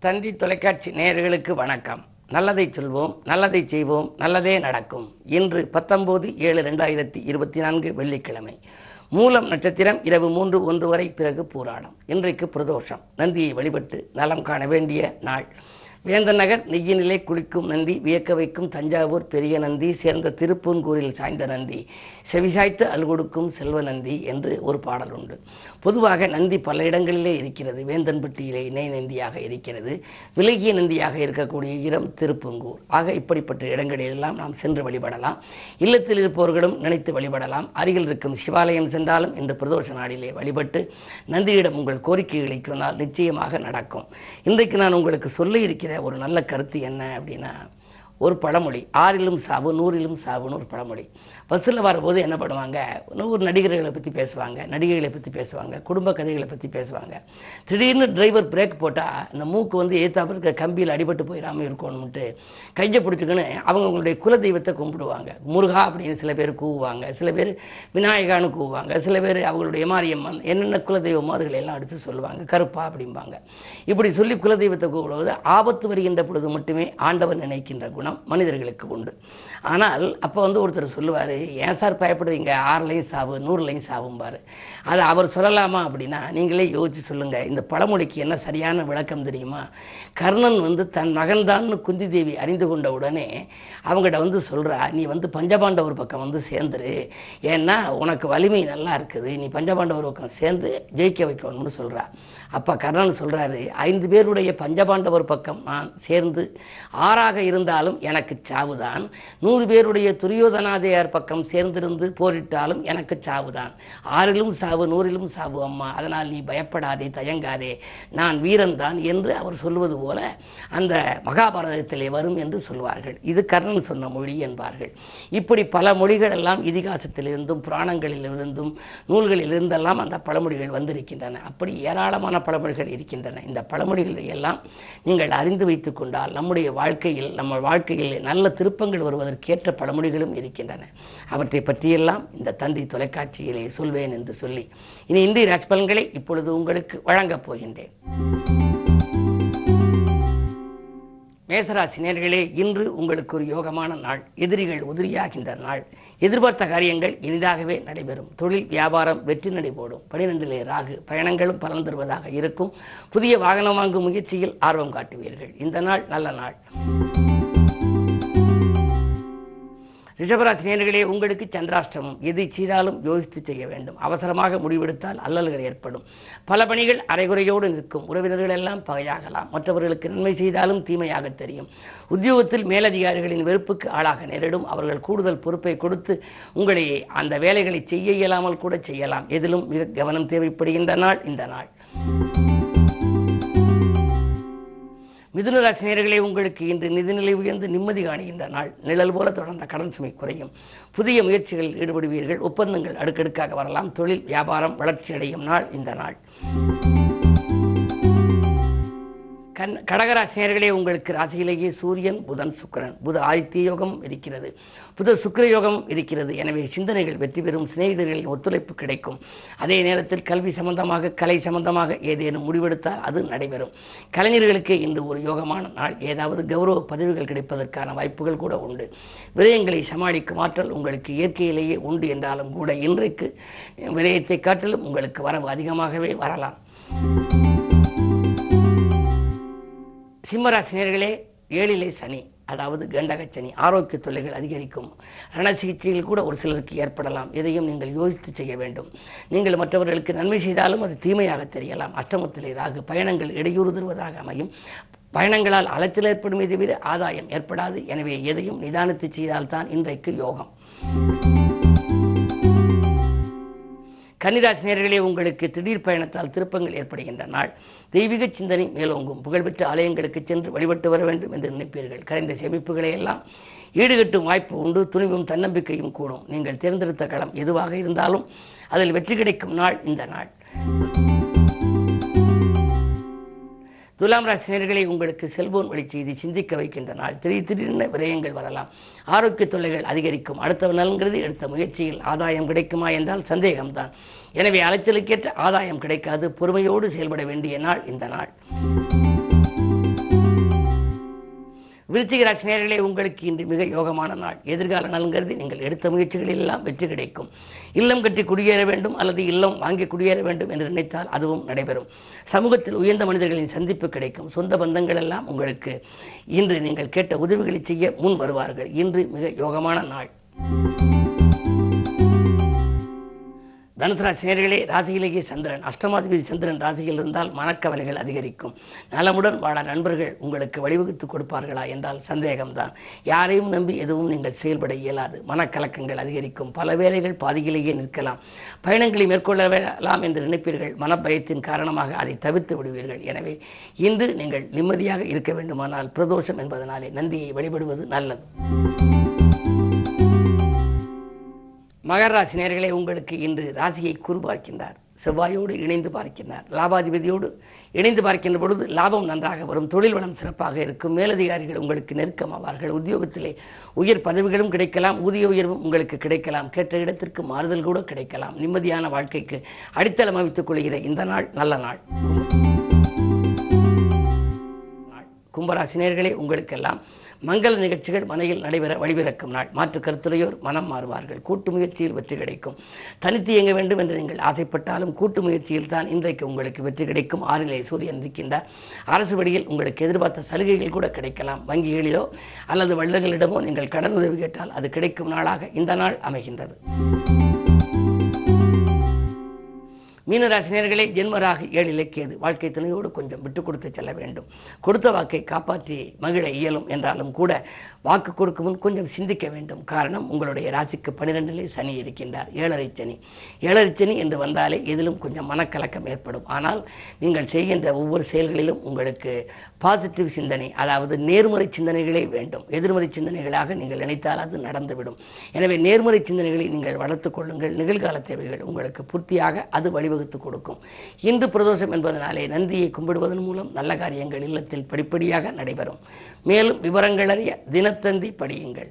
தந்தி தொலைக்காட்சி நேயர்களுக்கு வணக்கம். நல்லதை சொல்வோம், நல்லதை செய்வோம், நல்லதே நடக்கும். இன்று 19/7/2024 வெள்ளிக்கிழமை. மூலம் நட்சத்திரம் இரவு 3:01 வரை, பிறகு பூராடம். இன்றைக்கு பிரதோஷம். நந்தியை வழிபட்டு நலம் காண வேண்டிய நாள். வேந்தன் நகர் நெய்யினிலே குளிக்கும் நந்தி, வியக்க வைக்கும் தஞ்சாவூர் பெரிய நந்தி, சேர்ந்த திருப்பூன்கூரில் சாய்ந்த நந்தி, செவிசாய்த்து அல்கொடுக்கும் செல்வ நந்தி என்று ஒரு பாடல் உண்டு. பொதுவாக நந்தி பல இடங்களிலே இருக்கிறது. வேந்தன்பட்டியிலே இணை நந்தியாக இருக்கிறது. விலகிய நந்தியாக இருக்கக்கூடிய இடம் திருப்பூங்கூர். ஆக இப்படிப்பட்ட இடங்களிலெல்லாம் நாம் சென்று வழிபடலாம். இல்லத்தில் இருப்பவர்களும் நினைத்து வழிபடலாம். அருகில் இருக்கும் சிவாலயம் சென்றாலும் இந்த பிரதோஷ நாளிலே வழிபட்டு நந்தியிடம் உங்கள் கோரிக்கைகளை சொன்னால் நிச்சயமாக நடக்கும். இன்றைக்கு நான் உங்களுக்கு சொல்ல இருக்கிற ஒரு நல்ல கருத்து என்ன அப்படின்னா, ஒரு பழமொழி, 6லும் சாவு 100லும் சாவுன்னு ஒரு பழமொழி. பஸ்ஸில் வரும்போது என்ன பண்ணுவாங்க, ஒரு நடிகர்களை பற்றி பேசுவாங்க, நடிகைகளை பற்றி பேசுவாங்க, குடும்ப கதைகளை பற்றி பேசுவாங்க. திடீர்னு டிரைவர் பிரேக் போட்டால் இந்த மூக்கு ஏற்றாப்புல இருக்க கம்பியில் அடிபட்டு போயிடாமல் இருக்கணும்ட்டு கையை பிடிச்சிக்கன்னு அவங்களுடைய குலதெய்வத்தை கும்பிடுவாங்க. முருகா அப்படின்னு சில பேர் கூவுவாங்க, சில பேர் விநாயகான்னு கூவுவாங்க, சில பேர் அவங்களுடைய மாரியம்மன் என்னென்ன குலதெய்வமோ அதுகளை எல்லாம் அடித்து சொல்லுவாங்க, கருப்பா அப்படிம்பாங்க. இப்படி சொல்லி குலதெய்வத்தை கூப்பிடுவது ஆபத்து வருகின்ற பொழுது மட்டுமே ஆண்டவன் நினைக்கின்ற குணம் மனிதர்களுக்கு உண்டு. ஆனால் அப்போ ஒருத்தர் சொல்லுவார், ஏன் சார் பயப்படுறீங்க, 6லையும் சாவு 100லையும் சாவும்பாரு. அதை அவர் சொல்லலாமா அப்படின்னா நீங்களே யோசிச்சு சொல்லுங்க. இந்த பழமொழிக்கு என்ன சரியான விளக்கம் தெரியுமா? கர்ணன் தன் மகன்தான் குந்தி தேவி அறிந்து கொண்ட உடனே அவங்ககிட்ட சொல்றா, நீ பஞ்சபாண்டவர் பக்கம் சேர்ந்துரு, ஏன்னா உனக்கு வலிமை நல்லா இருக்குது, நீ பஞ்சபாண்டவர் பக்கம் சேர்ந்து ஜெயிக்க வைக்கணும்னு சொல்றா. அப்ப கர்ணன் சொல்றாரு, 5 பேருடைய பஞ்சபாண்டவர் பக்கம் நான் சேர்ந்து 6ஆக இருந்தாலும் எனக்கு சாவுதான், 100 பேருடைய துரியோதனாதையார் பக்கம் சேர்ந்திருந்து போரிட்டாலும் எனக்கு சாவுதான். 6லும் சாவு 100லும் சாவு அம்மா, அதனால் நீ பயப்படாதே, தயங்காதே, நான் வீரன் தான் என்று அவர் சொல்வது போல அந்த மகாபாரதத்திலே வரும் என்று சொல்வார்கள். இது கர்ணன் சொன்ன மொழி என்பார்கள். இப்படி பல மொழிகள் எல்லாம் இதிகாசத்திலிருந்தும் புராணங்களிலிருந்தும் நூல்களில் இருந்தெல்லாம் அந்த பழமொழிகள் வந்திருக்கின்றன. அப்படி ஏராளமான பழமொழிகள் இருக்கின்றன. இந்த பழமொழிகளை எல்லாம் நீங்கள் அறிந்து வைத்துக் கொண்டால் நம்முடைய வாழ்க்கையில் நல்ல திருப்பங்கள் வருவதற்கேற்ற பழமொழிகளும் இருக்கின்றன. அவற்றை பற்றியெல்லாம் இந்த தந்தி தொலைக்காட்சியிலே சொல்வேன் என்று சொல்லி இனி இந்திய ராசி பலன்களை இப்பொழுது உங்களுக்கு வழங்கப் போகின்றேன். மேசராசி நேயர்களே, இன்று உங்களுக்கு ஒரு யோகமான நாள். எதிரிகள் உதிரியாகின்ற நாள். எதிர்பார்த்த காரியங்கள் இனிதாகவே நடைபெறும். தொழில் வியாபாரம் வெற்றி நடைபோடும். 12லே ராகு, பயணங்களும் பலன் தருவதாக இருக்கும். புதிய வாகனம் வாங்கும் முயற்சியில் ஆர்வம் காட்டுவீர்கள். இந்த நாள் நல்ல நாள். ரிஷபராசி நேயர்களே, உங்களுக்கு சந்திராஷ்டமம். எதை செய்தாலும் யோசித்து செய்ய வேண்டும். அவசரமாக முடிவெடுத்தால் அல்லல்கள் ஏற்படும். பல பணிகள் அரைகுறையோடு நிற்கும். உறவினர்கள் எல்லாம் பகையாகலாம். மற்றவர்களுக்கு நன்மை செய்தாலும் தீமையாக தெரியும். உத்தியோகத்தில் மேலதிகாரிகளின் வெறுப்புக்கு ஆளாக நேரிடும். அவர்கள் கூடுதல் பொறுப்பை கொடுத்து உங்களை அந்த வேலைகளை செய்ய இயலாமல் கூட செய்யலாம். எதிலும் மிக கவனம் தேவைப்படுகின்ற நாள் இந்த நாள். மிதுன ராசி நேயர்களே, உங்களுக்கு இன்று நிதிநிலை உயர்ந்து நிம்மதி காணுகின்ற நாள். நிழல் போல தொடர்ந்த கடன் சுமை குறையும். புதிய முயற்சிகளில் ஈடுபடுவீர்கள். ஒப்பந்தங்கள் அடுக்கடுக்காக வரலாம். தொழில் வியாபாரம் வளர்ச்சி அடையும் நாள் இந்த நாள். கடகராசி நேயர்களே, உங்களுக்கு ராசியிலேயே சூரியன் புதன் சுக்கிரன் புத ஆதித்ய யோகம் இருக்கிறது. புத சுக்கிர யோகம் இருக்கிறது. எனவே சிந்தனைகள் வெற்றி பெறும். சிநேகிதர்களின் ஒத்துழைப்பு கிடைக்கும். அதே நேரத்தில் கல்வி சம்பந்தமாக கலை சம்பந்தமாக ஏதேனும் முடிவெடுத்தால் அது நடைபெறும். கலைஞர்களுக்கு இன்று ஒரு யோகமான நாள். ஏதாவது கௌரவ பதவிகள் கிடைப்பதற்கான வாய்ப்புகள் கூட உண்டு. விரயங்களை சமாளிக்கும் ஆற்றல் உங்களுக்கு இயற்கையிலேயே உண்டு என்றாலும் கூட இன்றைக்கு விரயத்தை காட்டிலும் உங்களுக்கு வரவு அதிகமாகவே வரலாம். சிம்மராசி நேயர்களே, 7லே சனி, அதாவது கண்டக சனி. ஆரோக்கிய தொல்லைகள் அதிகரிக்கும். ரண சிகிச்சைகள் கூட ஒரு சிலருக்கு ஏற்படலாம். எதையும் நீங்கள் யோசித்து செய்ய வேண்டும். நீங்கள் மற்றவர்களுக்கு நன்மை செய்தாலும் அது தீமையாக தெரியலாம். அஷ்டமத்திலே ராகு, பயணங்கள் இடையூறு தருவதாக அமையும். பயணங்களால் அலைச்சல் ஏற்படும் தவிர ஆதாயம் ஏற்படாது. எனவே எதையும் நிதானித்து செய்தால்தான் இன்றைக்கு யோகம். கன்னிராசி நேயர்களே, உங்களுக்கு திடீர் பயணத்தால் திருப்பங்கள் ஏற்படுகின்ற நாள். தெய்வீக சிந்தனை மேலோங்கும். புகழ்பெற்ற ஆலயங்களுக்கு சென்று வழிபட்டு வர வேண்டும் என்று நினைப்பீர்கள். கரைந்த சேமிப்புகளை எல்லாம் ஈடுகட்டும் வாய்ப்பு உண்டு. துணிவும் தன்னம்பிக்கையும் கூடும். நீங்கள் தேர்ந்தெடுத்த களம் எதுவாக இருந்தாலும் அதில் வெற்றி கிடைக்கும் நாள் இந்த நாள். துலாம் ராசி நேயர்களே, உங்களுக்கு செல்போன் வழி செய்தி சிந்திக்க வைக்கின்ற நாள். திடீரென விரயங்கள் வரலாம். ஆரோக்கிய தொல்லைகள் அதிகரிக்கும். அடுத்தவர் நலன்கிறது எடுத்த முயற்சியில் ஆதாயம் கிடைக்குமா என்றால் சந்தேகம்தான். எனவே அலைச்சலுக்கேற்ற ஆதாயம் கிடைக்காது. பொறுமையோடு செயல்பட வேண்டிய நாள் இந்த நாள். விருச்சிக ராசி நேயர்களே, உங்களுக்கு இன்று மிக யோகமான நாள். எதிர்கால நலன்கருதி நீங்கள் எடுத்த முயற்சிகளில் எல்லாம் வெற்றி கிடைக்கும். இல்லம் கட்டி குடியேற வேண்டும் அல்லது இல்லம் வாங்கி குடியேற வேண்டும் என்று நினைத்தால் அதுவும் நடைபெறும். சமூகத்தில் உயர்ந்த மனிதர்களின் சந்திப்பு கிடைக்கும். சொந்த பந்தங்கள் எல்லாம் உங்களுக்கு இன்று நீங்கள் கேட்ட உதவிகளை செய்ய முன் வருவார்கள். இன்று மிக யோகமான நாள். தனுசு ராசி நேயர்களே, ராசியிலேயே சந்திரன், அஷ்டமாதிபதி சந்திரன் ராசியில் இருந்தால் மனக்கவலைகள் அதிகரிக்கும். நலமுடன் வாழ நண்பர்கள் உங்களுக்கு வழிவகுத்து கொடுப்பார்களா என்றால் சந்தேகம்தான். யாரையும் நம்பி எதுவும் நீங்கள் செயல்பட இயலாது. மனக்கலக்கங்கள் அதிகரிக்கும். பல வேலைகள் பாதியிலேயே நிற்கலாம். பயணங்களை மேற்கொள்ளலாம் என்று நினைப்பீர்கள். மனப்பயத்தின் காரணமாக அதை தவிர்த்து விடுவீர்கள். எனவே இன்று நீங்கள் நிம்மதியாக இருக்க வேண்டுமானால் பிரதோஷம் என்பதனாலே நந்தியை வழிபடுவது நல்லது. மகர ராசி நேயர்களே, உங்களுக்கு இன்று ராசியை குரு பார்க்கின்றார். செவ்வாயோடு இணைந்து பார்க்கின்றார். லாபாதிபதியோடு இணைந்து பார்க்கின்ற பொழுது லாபம் நன்றாக வரும். தொழில் வளம் சிறப்பாக இருக்கும். மேலதிகாரிகள் உங்களுக்கு நெருக்கமாவார்கள். உத்தியோகத்திலே உயர் பதவிகளும் கிடைக்கலாம். ஊதிய உயர்வும் உங்களுக்கு கிடைக்கலாம். கேட்ட இடத்திற்கு மாறுதல் கூட கிடைக்கலாம். நிம்மதியான வாழ்க்கைக்கு அடித்தளம் அமைத்துக் கொள்கிற இந்த நாள் நல்ல நாள். கும்பராசி நேயர்களே, உங்களுக்கெல்லாம் மங்கள நிகழ்ச்சிகள் மனையில் நடைபெற வழிபிறக்கும் நாள். மாற்று கருத்துரையோர் மனம் மாறுவார்கள். கூட்டு முயற்சியில் வெற்றி கிடைக்கும். தனித்து இயங்க வேண்டும் என்று நீங்கள் ஆசைப்பட்டாலும் கூட்டு முயற்சியில் தான் இன்றைக்கு உங்களுக்கு வெற்றி கிடைக்கும். 6லே சூரியன் இருக்கின்றார். அரசு வழியில் உங்களுக்கு எதிர்பார்த்த சலுகைகள் கூட கிடைக்கலாம். வங்கிகளிலோ அல்லது வள்ளல்களிடமோ நீங்கள் கடன் உதவி கேட்டால் அது கிடைக்கும் நாளாக இந்த நாள் அமைகின்றது. மீனராசி நேயர்களே, ஜென்மராக 7லே கேது. வாழ்க்கை துணையோடு கொஞ்சம் விட்டுக் கொடுத்து செல்ல வேண்டும். கொடுத்த வாக்கை காப்பாற்றி மகிழ இயலும் என்றாலும் கூட வாக்கு கொடுக்கும் முன் கொஞ்சம் சிந்திக்க வேண்டும். காரணம், உங்களுடைய ராசிக்கு 12லே சனி இருக்கின்றார். 7.5 சனி. 7.5 சனி என்று வந்தாலே எதிலும் கொஞ்சம் மனக்கலக்கம் ஏற்படும். ஆனால் நீங்கள் செய்கின்ற ஒவ்வொரு செயல்களிலும் உங்களுக்கு பாசிட்டிவ் சிந்தனை, அதாவது நேர்மறை சிந்தனைகளே வேண்டும். எதிர்மறை சிந்தனைகளாக நீங்கள் நினைத்தால் அது நடந்துவிடும். எனவே நேர்மறை சிந்தனைகளை நீங்கள் வளர்த்துக் கொள்ளுங்கள். நிகழ்கால தேவைகள் உங்களுக்கு பூர்த்தியாக அது வழிவகுத்து கொடுக்கும். இன்று பிரதோஷம் என்பதனாலே நந்தியை கும்பிடுவதன் மூலம் நல்ல காரியங்கள் இல்லத்தில் படிப்படியாக நடைபெறும். மேலும் விவரங்கள் அறிய தினத்தந்தி படியுங்கள்.